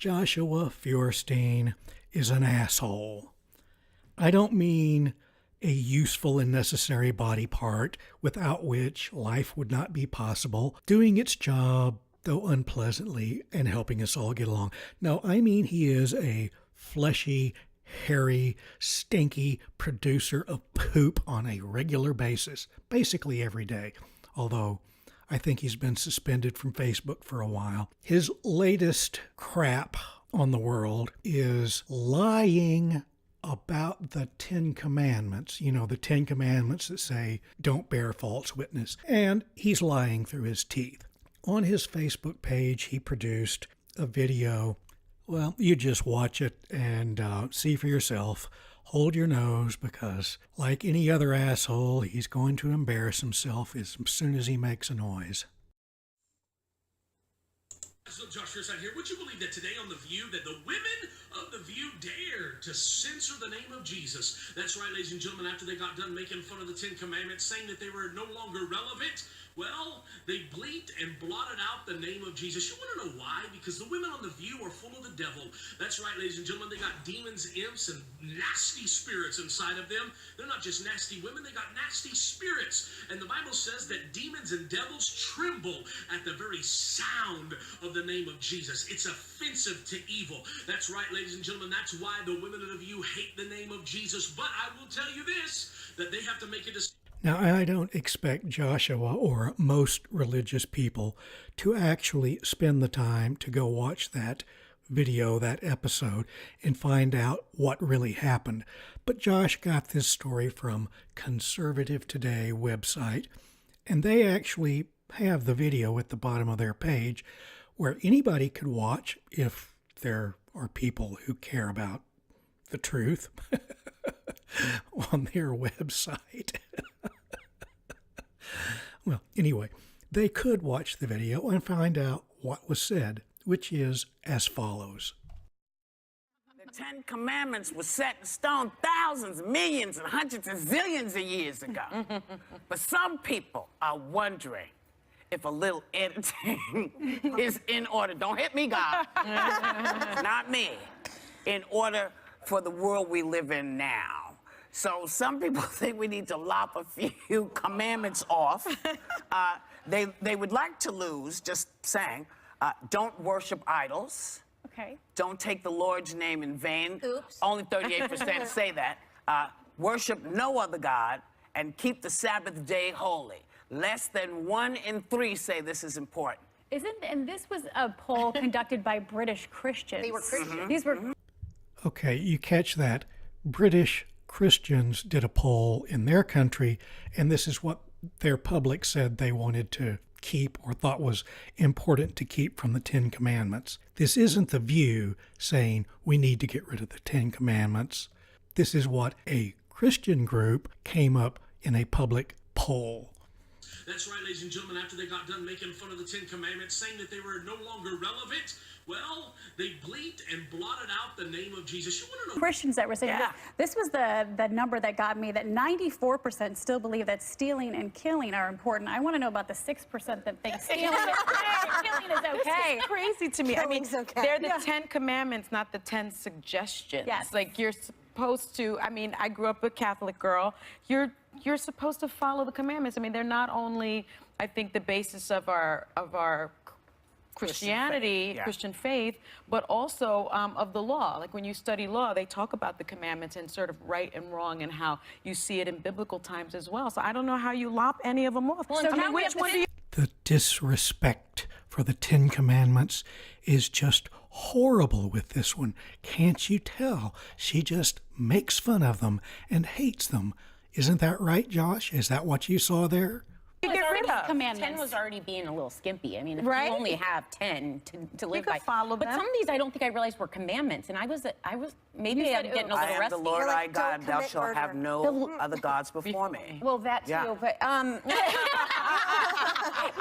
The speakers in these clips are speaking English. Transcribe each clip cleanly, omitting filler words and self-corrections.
Joshua Feuerstein is an asshole. I don't mean a useful and necessary body part without which life would not be possible, doing its job, though unpleasantly, and helping us all get along. No, I mean he is a fleshy, hairy, stinky producer of poop on a regular basis, basically every day, although I think he's been suspended from Facebook for a while. His latest crap on the world is lying about the 10 Commandments. You know, the 10 Commandments that say, don't bear false witness. And he's lying through his teeth. On his Facebook page, he produced a video. Well, you just watch it and see for yourself. Hold your nose, because like any other asshole, he's going to embarrass himself as soon as he makes a noise. So Josh Feuerstein here. Would you believe that today on The View that the women of The View dared to censor the name of Jesus? That's right, ladies and gentlemen, after they got done making fun of the 10 Commandments, saying that they were no longer relevant, well, they bleeped and blotted out the name of Jesus. You want to know why? Because the women on The View are full of the devil. That's right, ladies and gentlemen, they got demons, imps, and nasty spirits inside of them. They're not just nasty women, they got nasty spirits. And the Bible says that demons and devils tremble at the very sound of the name of Jesus. It's offensive to evil. That's right, ladies and gentlemen, that's why the women of The View hate the name of Jesus. But I will tell you this, that they have to make a decision. Now, I don't expect Joshua or most religious people to actually spend the time to go watch that video, that episode, and find out what really happened. But Josh got this story from Conservative Today website, and they actually have the video at the bottom of their page where anybody could watch if there are people who care about the truth on their website. Well, anyway, they could watch the video and find out what was said, which is as follows. The 10 Commandments were set in stone thousands, millions, and hundreds of zillions of years ago. But some people are wondering if a little editing is in order. Don't hit me, God. Not me. In order for the world we live in now. So some people think we need to lop a few commandments off. They would like to lose, just saying, don't worship idols. Okay. Don't take the Lord's name in vain. Oops. Only 38% say that. Worship no other God and keep the Sabbath day holy. Less than 1 in 3 say this is important. And this was a poll conducted by British Christians. They were Christians. These were... Okay, you catch that. British Christians did a poll in their country, and this is what their public said they wanted to keep or thought was important to keep from the 10 Commandments. This isn't The View saying we need to get rid of the 10 Commandments. This is what a Christian group came up in a public poll. That's right, ladies and gentlemen, after they got done making fun of the 10 Commandments, saying that they were no longer relevant, well, they bleeped and blotted out the name of Jesus. You want to know? Christians that were saying this was the number that got me, that 94% still believe that stealing and killing are important. I want to know about the 6% that think stealing is okay, killing is okay. This is crazy to me. Killing's I mean, okay. they're the 10 Commandments, not the 10 suggestions. Yes. Like, you're supposed to, I mean, I grew up a Catholic girl. You're supposed to follow the commandments. I mean, they're not only, I think, the basis of our Christianity, Christian faith, but also of the law. Like, when you study law, they talk about the commandments and sort of right and wrong and how you see it in biblical times as well. So I don't know how you lop any of them off. Well, So I mean, which one do you... The disrespect for the 10 Commandments is just horrible with this one. Can't you tell? She just makes fun of them and hates them. Isn't that right, Josh? Is that what you saw there? get rid of? Commandments. 10 was already being a little skimpy. I mean, if Right? you only have 10 to live You could by. follow but them. some of these I don't think I realized were commandments, and I was maybe I'm getting a I little am rusty. the Lord You're thy like, God, don't thou commit shalt have murder. no other gods before me. Well, that too, Yeah. but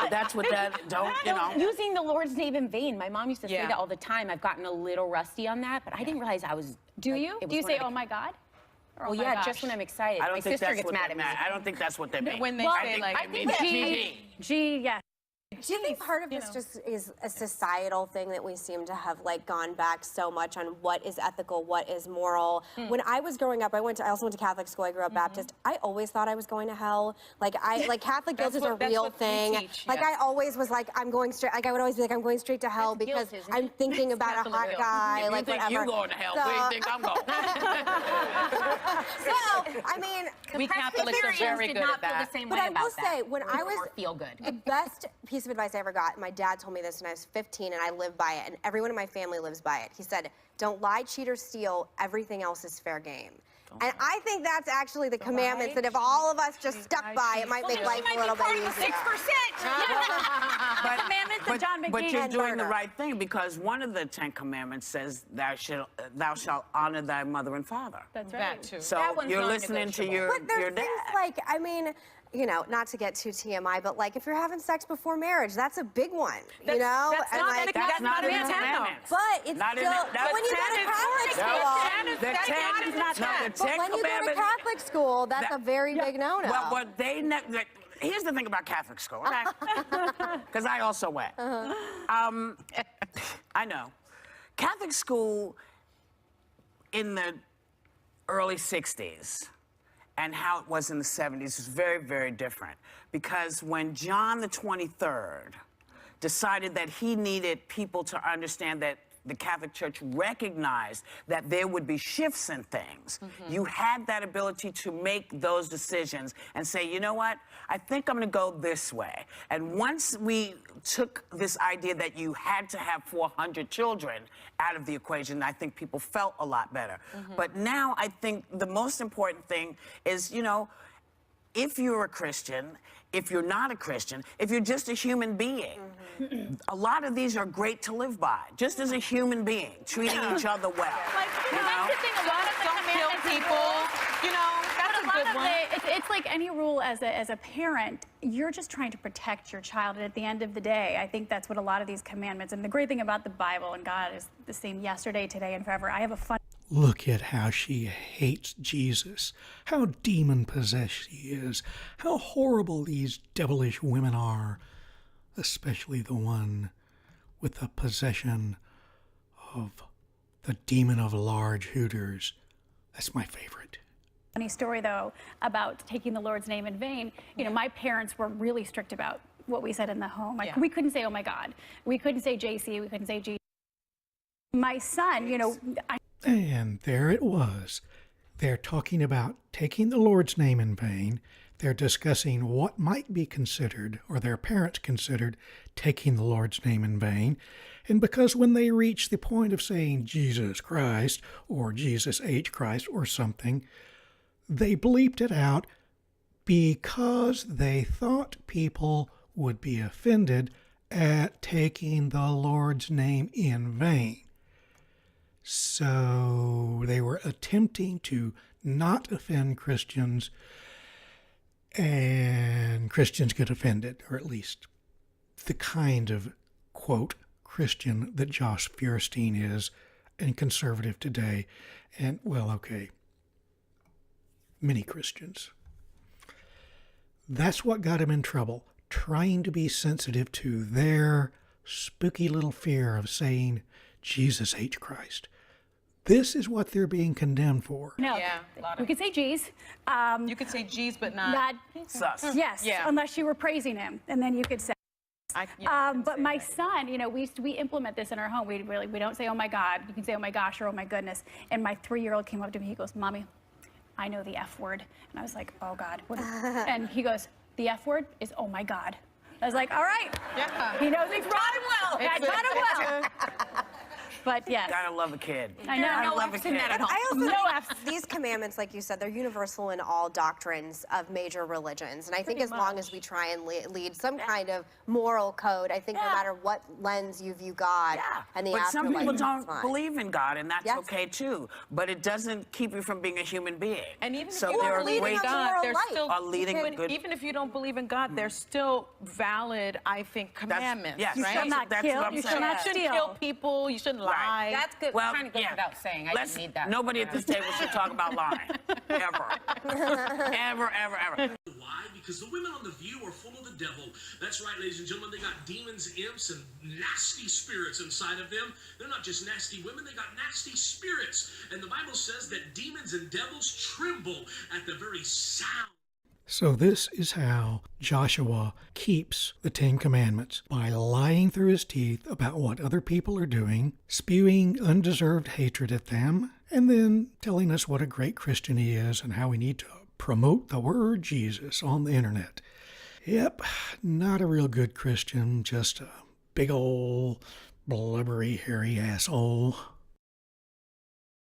That's what that, don't, you know. using the Lord's name in vain. My mom used to say Yeah. that all the time. I've gotten a little rusty on that, but I didn't realize I was. Do like, you? it was Do you one say, of the- "Oh my God"? Or, Well, "Oh my yeah, gosh"? just when I'm excited. I don't My think sister that's gets what mad they at me. meant. I don't think that's what they meant. When they Well, say, think- like, I it think means that- G, yeah. Do you think part of this just is a societal thing that we seem to have like gone back so much on what is ethical, what is moral? When I was growing up, I also went to Catholic school. I grew up Baptist. I always thought I was going to hell. Like Catholic guilt is a real thing. teach, Like I always was like, I'm going straight. Like I would always be like, I'm going straight to hell because guilt, isn't I'm it? thinking about a hot guy. If Like you think whatever. you're going to hell, where do you think I'm going? So I mean, We Catholics are very did good not at feel that. the same but way I about will that. say, when I was feel good. the best piece of advice I ever got, my dad told me this when I was 15, and I live by it, and everyone in my family lives by it. He said, "Don't lie, cheat, or steal. Everything else is fair game." And I think that's actually the commandments that if all of us just stuck by, it might make life a little bit easier. 6%. Commandments that John But you're McGee. doing the right thing, because one of the 10 Commandments says thou shalt honor thy mother and father. That's That right. too. So That one's you're listening to non-negotiable. your But there's dad. things like, I mean, you know, not to get too TMI, but like if you're having sex before marriage, that's a big one, you know? that's And not like, That's not in the Commandment. commandments. but it's Not in still, the- but when you go to Catholic school, The 10 but when you go to Catholic school, that's a very big no-no. Well, what they here's the thing about Catholic school, okay? Because I also went. I know. Catholic school in the early 60s and how it was in the 70s is very, very different. Because when John the 23rd decided that he needed people to understand that the Catholic Church recognized that there would be shifts in things. You had that ability to make those decisions and say, you know what, I think I'm going to go this way. And once we took this idea that you had to have 400 children out of the equation, I think people felt a lot better. But now I think the most important thing is, you know, if you're a Christian, if you're not a Christian, if you're just a human being, a lot of these are great to live by, just as a human being, treating each other well. You know? That's the thing, a lot of the Don't kill commandments people. You know, that's a good one. It's like any rule as a parent, you're just trying to protect your child. And at the end of the day, I think that's what a lot of these commandments, and the great thing about the Bible and God is the same yesterday, today, and forever. I have a fun Look at how she hates Jesus, how demon-possessed she is, how horrible these devilish women are, especially the one with the possession of the demon of large hooters. That's my favorite. funny story, though, about taking the Lord's name in vain. You know, my parents were really strict about what we said in the home. Like, we couldn't say, oh, my God. We couldn't say JC. We couldn't say G. My son, you know, And there it was. They're talking about taking the Lord's name in vain. They're discussing what might be considered, or their parents considered, taking the Lord's name in vain. And because when they reach the point of saying Jesus Christ, or Jesus H. Christ, or something, they bleeped it out because they thought people would be offended at taking the Lord's name in vain. So they were attempting to not offend Christians, and Christians get offended, or at least the kind of, quote, Christian that Josh Feuerstein is, and conservative today, and, well, okay, many Christians. That's what got him in trouble, trying to be sensitive to their spooky little fear of saying Jesus H. Christ. This is what they're being condemned for. no. Yeah, a lot of- We could say G's. You could say G's, but not. Not, Sus. yes, Yeah. unless you were praising him, and then you could say. I couldn't But say my that. son, you know, we implement this in our home. We don't say, oh my God. You can say, oh my gosh, or oh my goodness. And my 3-year-old came up to me. He goes, Mommy, I know the F word. And I was like, oh God. And he goes, the F word is oh my God. I was like, all right. Yeah. He knows he's taught him well. I taught him well. But yes. Gotta love a kid. I know. Gotta No love a F's in kid. that at home. I also No think Fs. these commandments, like you said, they're universal in all doctrines of major religions. And I think as long as we try and lead some kind of moral code, I think no matter what lens you view God and the But some afterlife, people it's don't fine. believe in God, and that's Yes. okay too. But it doesn't keep you from being a human being. And even so if you there don't are believe in great- God, moral there's life. still Are leading a good- even if you don't believe in God, there's still valid, I think, commandments. yes. You right? shall not That's kill. what I'm You saying. shall not You shouldn't steal. kill people. You shouldn't lie. That's good. Well, Kind of goes yeah. without saying. I Let's- didn't need that. Nobody at this table should talk about lying. Ever. Ever, ever, ever. Why? Because the women on The View are full of the devil. That's right, ladies and gentlemen. They got demons, imps, and nasty spirits inside of them. They're not just nasty women, they got nasty spirits. And the Bible says that demons and devils tremble at the very sound. So this is how Joshua keeps the Ten Commandments, by lying through his teeth about what other people are doing, spewing undeserved hatred at them, and then telling us what a great Christian he is and how we need to promote the word Jesus on the internet. Yep, not a real good Christian, just a big old blubbery, hairy asshole.